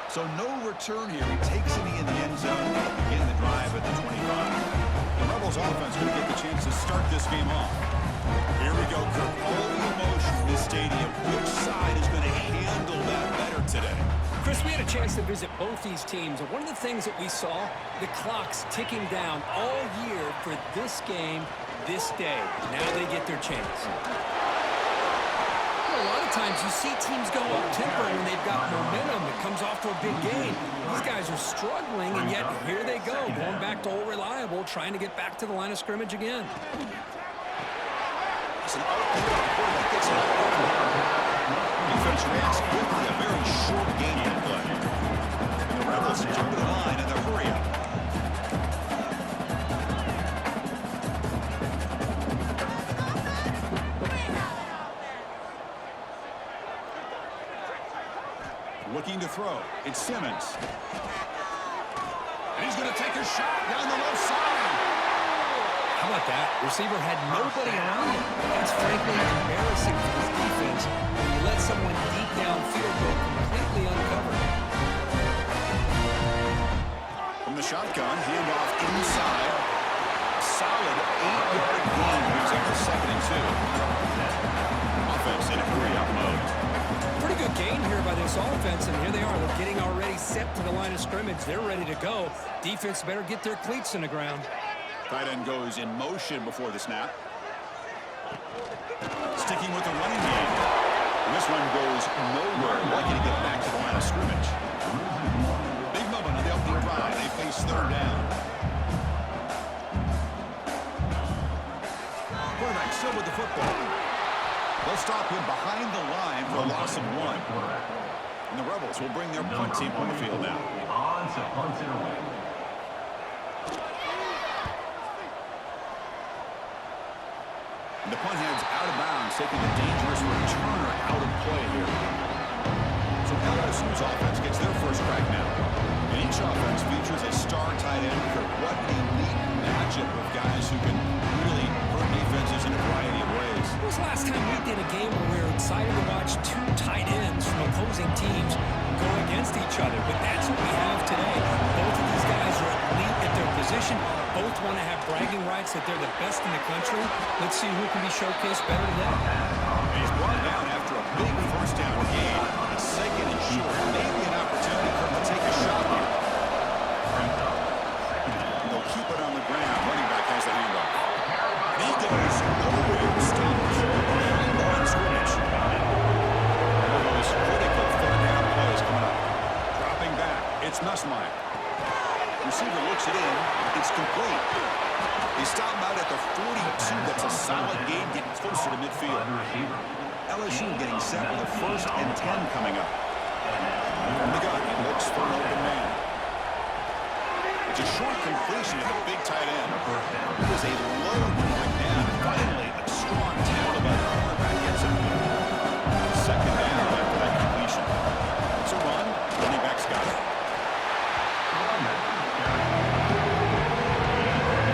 So no return here. He takes it in the end zone to begin the drive at the 25. The Rebels offense going to get the chance to start this game off. Here we go, Kirk. All the emotion in this stadium. Which side is going to handle that better today? Chris, we had a chance to visit both these teams, and one of the things that we saw, the clock's ticking down all year for this game, this day. Now they get their chance. A lot of times you see teams go up-tempo when they've got momentum. It comes off to a big gain. These guys are struggling, and yet here they go, going back to old reliable, trying to get back to the line of scrimmage again. Defense reacts quickly, a very short game to play. And the Rebels jump to the line in their hurry-up. Looking to throw. It's Simmons. And he's going to take a shot down the left side. How about that? Receiver had nobody around him. That's frankly embarrassing for this defense when you let someone deep downfield go completely uncovered. From the shotgun, handoff inside. Solid 8-yard gain. Moves up to 2nd and 2. Offense in hurry-up mode. Pretty good gain here by this offense, and here they are. They're getting already set to the line of scrimmage. They're ready to go. Defense better get their cleats in the ground. Tight end goes in motion before the snap. Sticking with the running game. This one goes nowhere. Lucky to get back to the line of scrimmage. Big moment on the opening drive. They face 3rd down. Quarterback still with the football. They'll stop him behind the line for a loss of 1. And the Rebels will bring their punt team on the field now. And the punt heads out of bounds, taking the dangerous returner out of play here. So LSU's offense gets their first crack now. And each offense features a star tight end. What an elite matchup of guys who can really hurt defenses in a variety of ways. When was the last time we did a game where we were excited to watch 2 tight ends from opposing teams go against each other? But that's what we have today. Both of these guys are elite at their position. Both want to have bragging rights that they're the best in the country. Let's see who can be showcased better today. He's brought down after a big first down gain. It's 2nd and short. Maybe an opportunity for him to take a shot here. They'll keep it on the ground. Running back has the handoff. He goes nowhere. Stopped behind the line of scrimmage. One of those critical 3rd down plays coming up. Dropping back. It's Nussmeier. Receiver looks it in. It's complete. They stop him out at the 42. That's a solid gain, getting closer to midfield. LSU getting set with a 1st and 10 coming up. From the gun, he looks for an open man. It's a short completion to the big tight end. It was a low bring down. Finally, a strong tackle by the cornerback gets him. 2nd down after that completion. It's a run. Running back's got it.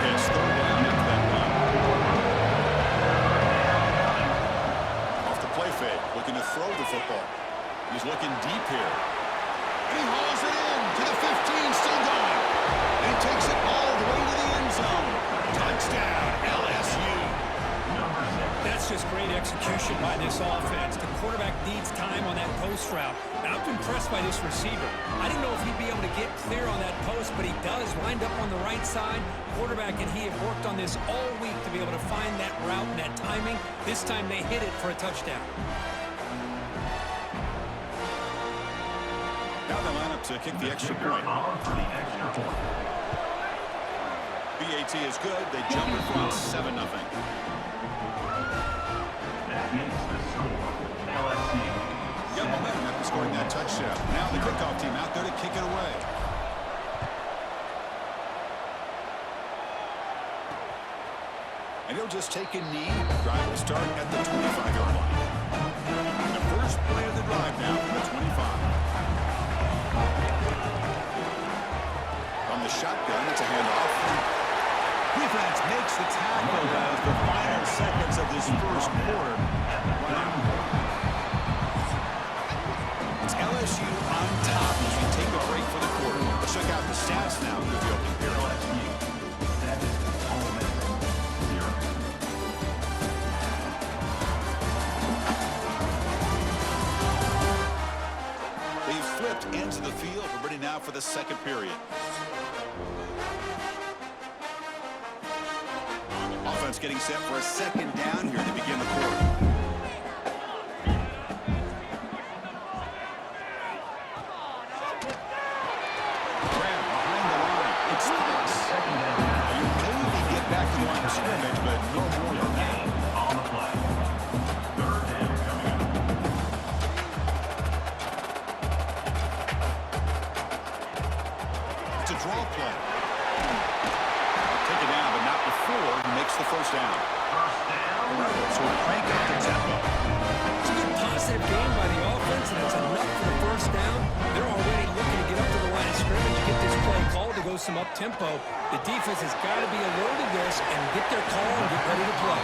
It's 3rd down after that run. Off the play fake, looking to throw the football. He's looking deep here. And he hauls it in to the 15, still going. And he takes it all the way to the end zone. Touchdown, LSU. That's just great execution by this offense. The quarterback needs time on that post route. And I'm impressed by this receiver. I didn't know if he'd be able to get clear on that post, but he does. Lined up on the right side. Quarterback and he have worked on this all week to be able to find that route and that timing. This time they hit it for a touchdown. Now they line up to kick the extra point. BAT is good. They jump in front 7-0. Got momentum after scoring that touchdown. Now the kickoff team out there to kick it away. And he'll just take a knee. Drive will start at the 25-yard line. The first play of the drive now from the 25. From the shotgun, it's a handoff. Defense makes the tackle as the final seconds of this first quarter run out. It's LSU on top as we take a break for the quarter. Let's check out the stats now with the opening period. They've flipped ends of the field. We're ready now for the second period. Offense getting set for a second down here to begin the quarter. Scrimmage, but no more than that. On the play. Third down coming up. It's a draw play. Taken down, but not before he makes the first down. The Rebels will crank up the tempo. It's a good positive game by the offense, and it's enough for the first down. They're already looking to get up to the line of scrimmage to get this play called to go some up-tempo. The defense has got to be alert of this and get their call and get ready to play.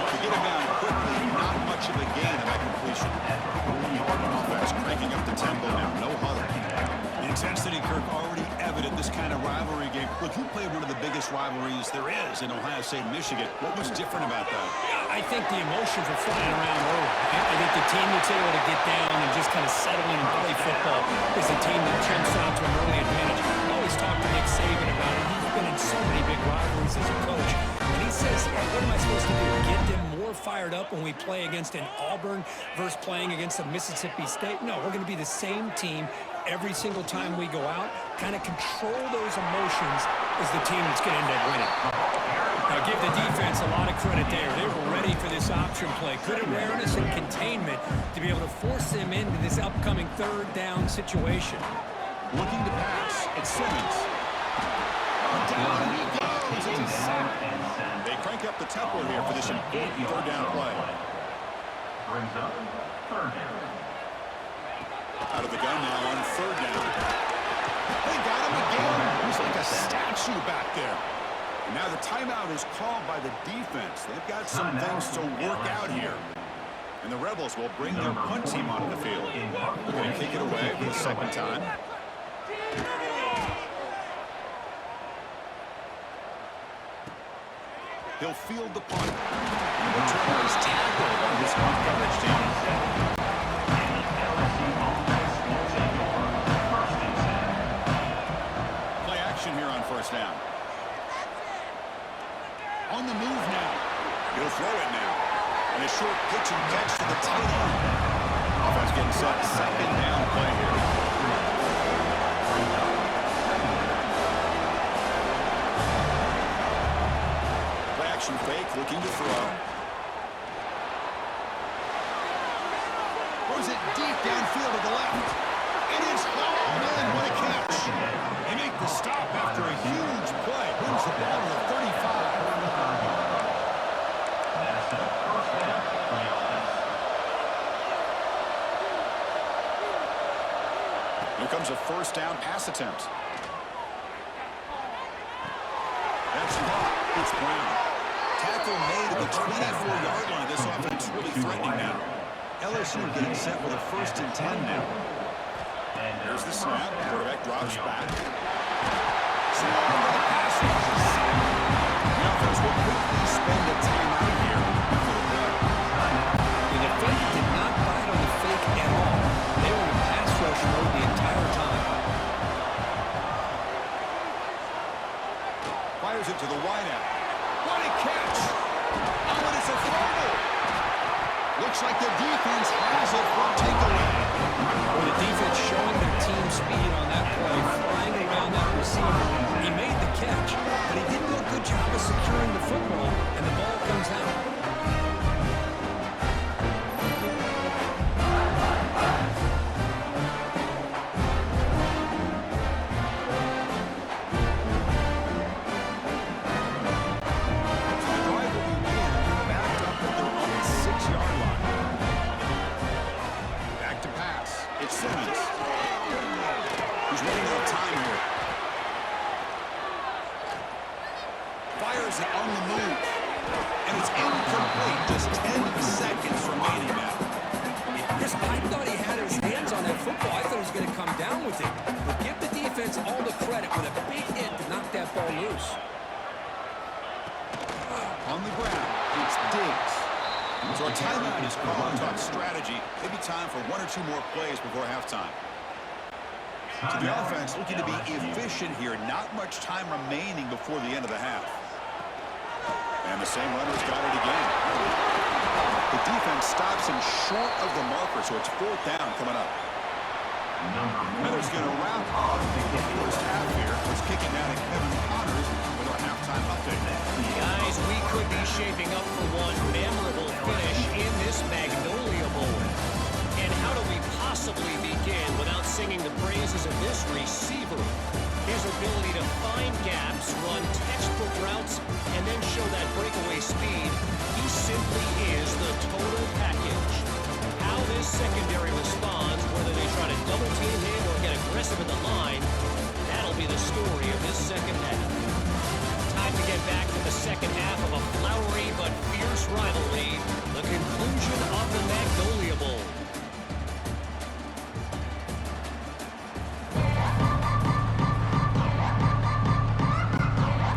To get him down quickly, not much of a gain on that completion. Offense cranking up the tempo now, no huddle. The intensity, Kirk, already evident this kind of rivalry game. Look, you played one of the biggest rivalries there is in Ohio State and Michigan. What was different about that? I think the emotions were flying around early. I think the team that's able to get down and just kind of settle in and play football is the team that jumps out to an early advantage. I always talk to Nick Saban about it. He's been in so many big rivalries as a coach. And he says, hey, what am I supposed to do? Get them more fired up when we play against an Auburn versus playing against a Mississippi State? No, we're going to be the same team every single time we go out. Kind of control those emotions is the team that's going to end up winning. Now, give the defense a lot of credit there. They were ready for this option play. Good awareness and containment to be able to force them into this upcoming third down situation. Looking to pass. It's Simmons. Down he goes. It's a sack. They crank up the tempo here for this important third down play. Brings up third down. Out of the gun now on third down. They got him again. He's like a statue back there. And now the timeout is called by the defense. They've got some things to work out here. And the Rebels will bring their punt team onto the field. They're going to kick it away for the second time. He'll field the punt. The returner is tackled by his punt coverage team. Play action here on first down. On the move now. He'll throw it now. And a short pitch and catch to the tight end. Offense getting set. Second down play here. Play action fake, looking to throw. Throws it deep downfield to the left. It is hauled in. What a catch. They make the stop after a huge play. Brings the ball to the 35. Here comes a first down pass attempt. That's caught. It's Brown. Tackle made at the 24-yard line. This offense really threatening now. LSU getting set with a 1st and 10 now. There's the snap. Quarterback drops back. Snap into the pass rush. The offense will quickly spend a timeout here. The defense did not bite on the fake at all. They were in pass rush mode the entire time. Fires it to the wideout. What a catch! Oh, and it's a fumble! Looks like the defense has it for takeaway. Well, the defense showing their team speed on that play, flying around that receiver. He made the catch, but he didn't do a good job of securing the football, and the ball comes out. Simmons. He's running out of time here. Fires it on the move. And it's incomplete. Just 10 seconds remaining now. Chris, I thought he had his hands on that the football. I thought he was going to come down with it. But give the defense all the credit with a big hit to knock that ball loose. On the ground, it's Diggs. So a timeout is called to talk strategy. Maybe time for one or two more plays before halftime. So the offense looking to be efficient here. Not much time remaining before the end of the half. And the same runner's got it again. The defense stops him short of the marker, so it's 4th down coming up. Miller's going to wrap up the first half here. Let's kick it down to Kevin Connors with our halftime update. Guys, we could be shaping up for one memorable finish in this Magnolia Bowl. And how do we possibly begin without singing the praises of this receiver? His ability to find gaps, run textbook routes, and then show that breakaway speed. He simply is the total package. How this secondary responds, whether they try to double team him or get aggressive in the line, that'll be the story of this second half. Time to get back to the second half of a flowery but fierce rivalry, the conclusion of the Magnolia Bowl.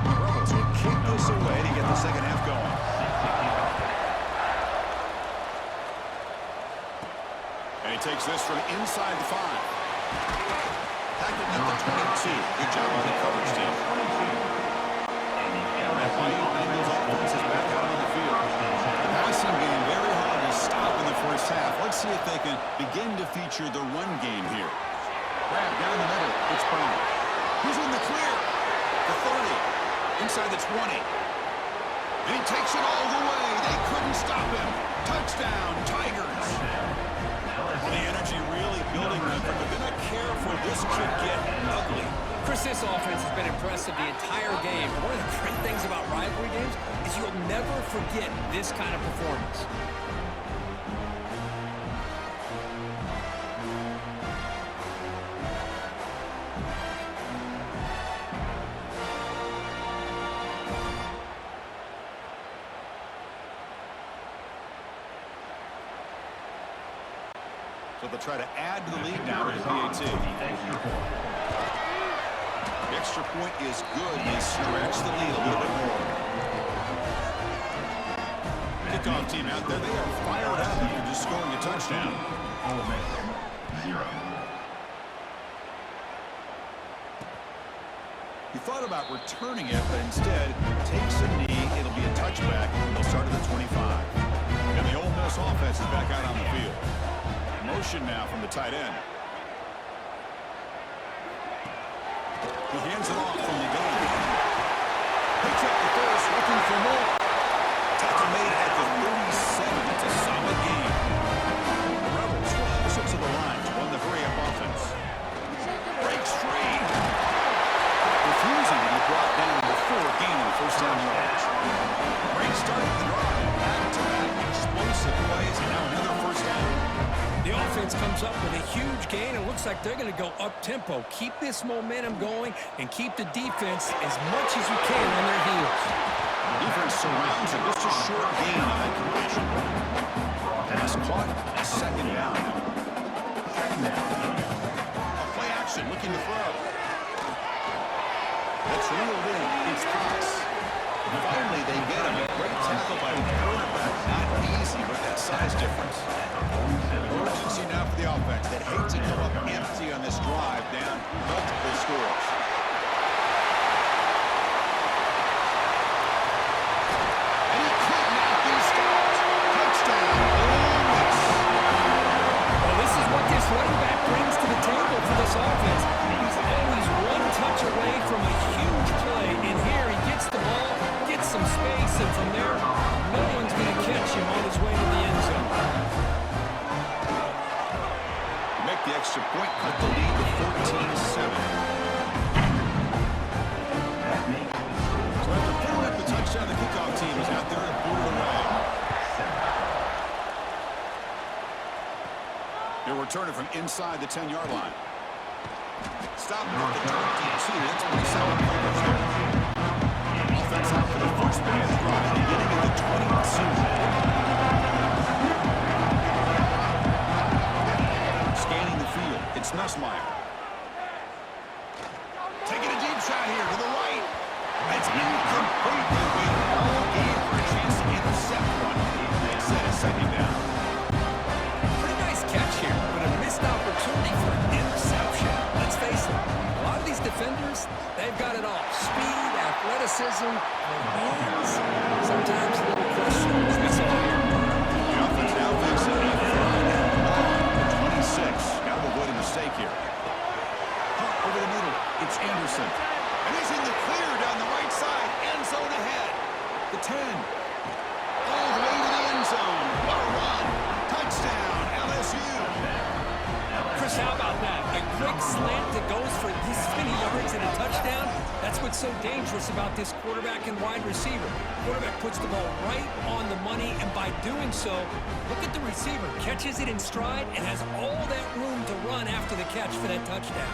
The Rebels will kick this away to get the second half going. And he takes this from inside the 5. Tackled at the 22. Good job on the coverage team. That Miami Bengals offense is back out on the field. The passing game very hard to stop in the first half. Let's see if they can begin to feature the run game here. Grab down the middle. It's Brown. He's in the clear. The 30. Inside the 20. And he takes it all the way. They couldn't stop him. Touchdown, Tigers. Well, the energy really building them, but they're going to care for this could get ugly. Chris, this offense has been impressive the entire game. One of the great things about rivalry games is you'll never forget this kind of performance. So they'll try to add to the lead now with the PAT. The extra point is good. They stretch the lead a little bit more. Kickoff team out there. They are fired up after just scoring a touchdown. He thought about returning it, but instead takes a knee. It'll be a touchback. They'll start at the 25. And the Ole Miss offense is back out on the field. Motion now from the tight end. He hands it off from the gun. Picks up the first, looking for more. Tackle made at the 37. That's a solid game. The Rebels will push it to the line to run the hurry-up offense. Breaks free. Refusing to be brought down before gaining first down yards. Great start at the drive. Back-to-back explosive plays, and now another first down. The offense comes up with a huge gain. It looks like they're going to go up-tempo. Keep this momentum going and keep the defense as much as you can on their heels. Defense surrounds him. Just a short gain on that completion. Pass caught. A second down. A play action looking to throw. That's reeled in. It's Cox. Finally, they get him. A great tackle by the quarterback. Not easy, but that size difference. Urgency now for the offense that hates to go up empty on this drive down multiple scores. And he could not be stopped. Touchdown. Well, this is what this running back brings to the table for this offense. He's always one touch away from a huge play, and here he gets the ball, gets some space, and from there, no one's going to catch him on his way to the end zone. Make the extra point, cut the lead to 14-7. So after pulling up the touchdown, the kickoff team is out there and blew it away. They're returning from inside the 10-yard line. Stop at the 22. That's pretty solid coverage there. Offense out for the first play of the drive, beginning at the 22. Scanning the field. It's Nussmeier. Taking a deep shot here to the right. It's incomplete. They waited all game for a chance to intercept one. Instead of second down. Pretty nice catch here, but a missed opportunity for an interception. Let's face it, a lot of these defenders, they've got it all. Speed, athleticism, their hands. Sometimes a little questionable. That's all here. The offense now facing a 3rd and long, 26. Got to avoid a mistake here. Punt over the middle. It's Anderson. And he's in the clear down the right side. End zone ahead. The 10. All the way to the end zone. What a run. Touchdown, LSU. Chris, how about that? A quick slant that goes for this many yards and a touchdown. That's what's so dangerous about this quarterback and wide receiver. Quarterback puts the ball right on the money, and by doing so, look at the receiver. Catches it in stride and has all that room to run after the catch for that touchdown.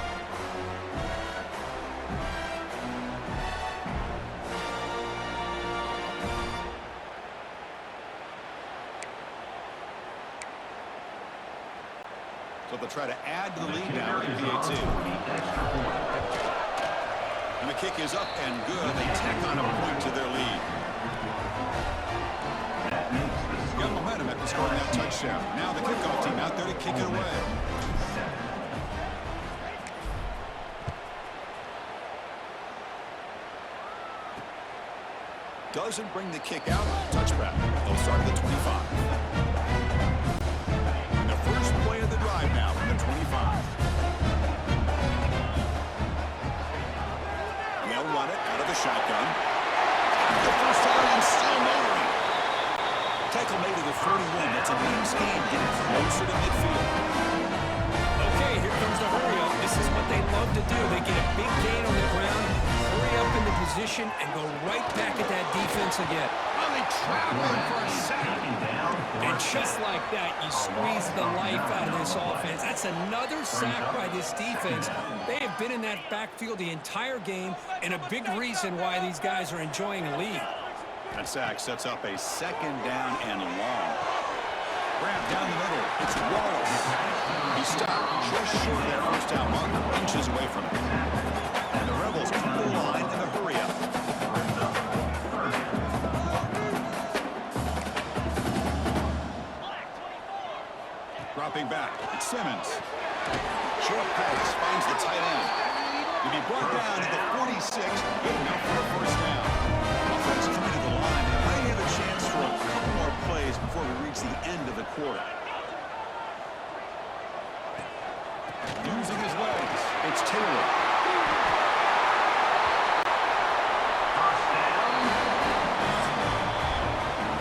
So they'll try to add to the lead now in PAT. And the kick is up and good. They tack on a point to their lead. Got momentum after scoring that touchdown. Now the kickoff team out there to kick it away. Doesn't bring the kick out. Touchback. They'll start at the 25. First play of the drive now from the 25. They'll run it out of the shotgun. The first down and still moving. Tackle made to the 41. That's a nice game getting closer to midfield. Okay, here comes the hurry up. This is what they love to do. They get a big gain on the ground, hurry up in the position, and go right back at that defense again. Well, they traveling for a sack. And just like that, you squeeze the life out of this offense. That's another sack by this defense. They have been in that backfield the entire game, and a big reason why these guys are enjoying a lead. That sack sets up a 2nd down and long. Grab down the middle. It's Wallace. He stopped just short of that first down marker, inches away from it. And the Rebels come to the line in a hurry up. Dropping back, it's Simmons. Short pass finds the tight end. He'll be brought down at the 46, good enough for a first down. Offense coming to the line, and might have a chance for a couple more plays before we reach the end of the quarter. Using his legs, it's Taylor.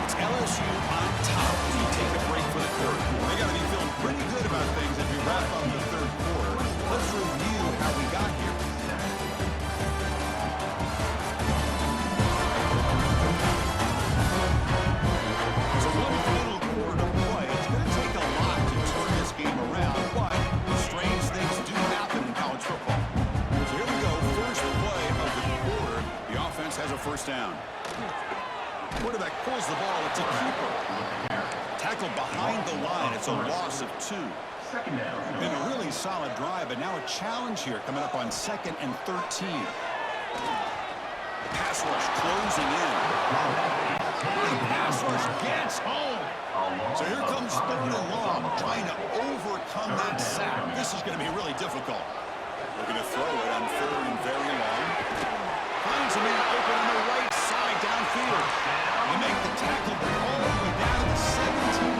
It's LSU on top as we take a break for the quarter. They got to be feeling pretty good about things as we wrap up the 3rd quarter. Let's review how we got here. So one final quarter to play. It's going to take a lot to turn this game around, but strange things do happen in college football. So here we go, first play of the quarter. The offense has a first down. Quarterback pulls the ball. It's a keeper. Tackle behind the line. It's a loss of 2. Been a really solid drive, but now a challenge here coming up on 2nd and 13. Pass rush closing in. The pass rush gets home. So here comes 3rd and long, trying to overcome that sack. This is going to be really difficult. Looking to throw it on 3rd and very long. Finds a man open on the right side downfield. They make the tackle all the way down to the 17.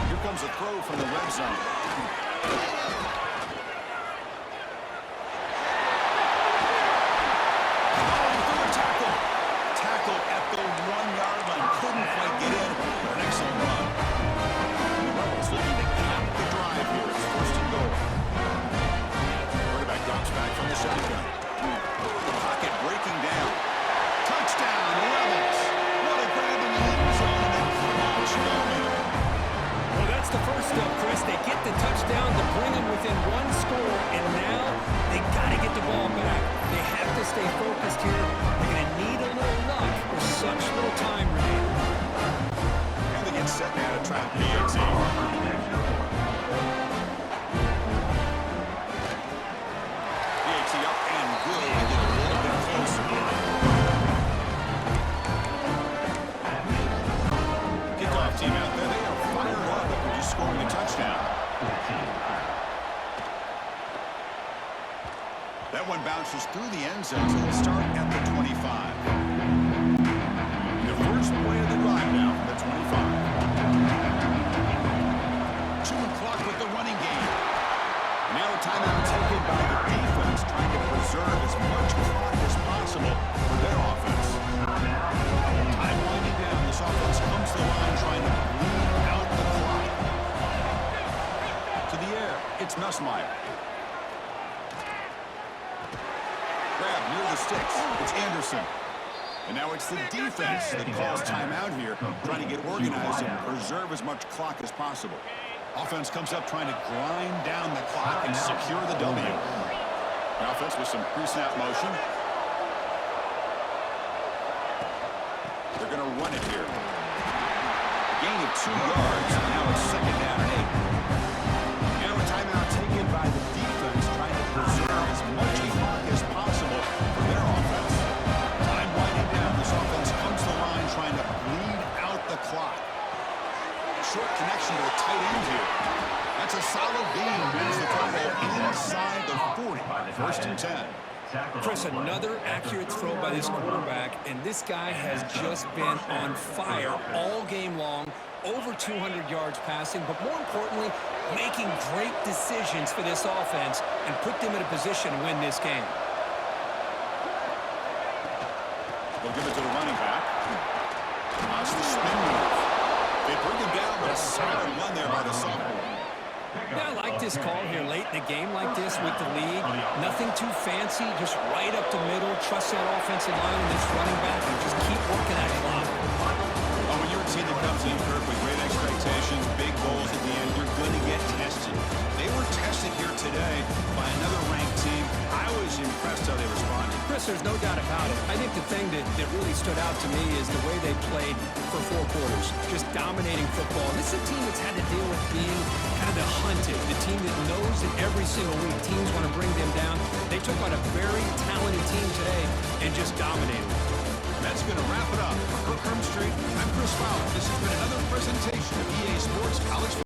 Here comes a throw from the red zone. Tackle at the 1-yard line. Couldn't quite get in, but an excellent run. The Rebels looking to cap the drive here. It's 1st and goal. Quarterback drops back from the shotgun. The pocket breaking down. Touchdown, Rebels. What a grab in the end zone and a clutch moment. Well, that's the first step, Chris. They get the touchdown to bring them within 1 score, and now they got to get the ball back. They have to stay focused here. They're going to need a little luck with such little time remaining. And they get set man to trap PAT. PAT up and good. They get a little bit closer. Kickoff team out there. They are fired up after just scoring a touchdown. That one bounces through the end zone, so we'll start at the 25. The first play of the drive now from the 25. Chewing clock with the running game. Now a timeout taken by the defense, trying to preserve as much clock as possible for their offense. Time winding down. This offense comes to the line trying to bleed out the clock. To the air, it's Nussmeier. Grab near the sticks. It's Anderson. And now it's the defense that calls timeout here, trying to get organized and preserve as much clock as possible. Offense comes up trying to grind down the clock and secure the W. The offense with some pre-snap motion. They're going to run it here. Gain of 2 yards. Now it's second down and 8. Now a timeout taken by the defense, trying to preserve as much clock as possible for their offense. Time winding down. This offense comes to the line trying to bleed out the clock. Short connection to the tight end here. That's a solid gain. Wins the football inside the 40. First and 10. Chris, another accurate throw by this quarterback, and this guy has just been on fire all game long. Over 200 yards passing, but more importantly, making great decisions for this offense and put them in a position to win this game. They'll give it to the running back. That's the spin move. They bring him down, but a solid run there by the sophomore. Yeah, I like this call here late in a game like this with the lead. Nothing too fancy, just right up the middle. Trust that offensive line and this running back and just keep working that clock. Oh, when you're a team that comes in, Kirk, with great expectations, big goals at the end, you're going to get tested. They were tested here today by another ranked team. I was impressed how they responded. Chris, there's no doubt about it. I think the thing that really stood out to me is the way they played for 4 quarters, just dominating football. This is a team that's had to deal with being kind of the hunted, the team that knows that every single week teams want to bring them down. They took on a very talented team today and just dominated. That's going to wrap it up. For Kirk Hermstreet, I'm Chris Fowler. This has been another presentation of EA Sports College Football.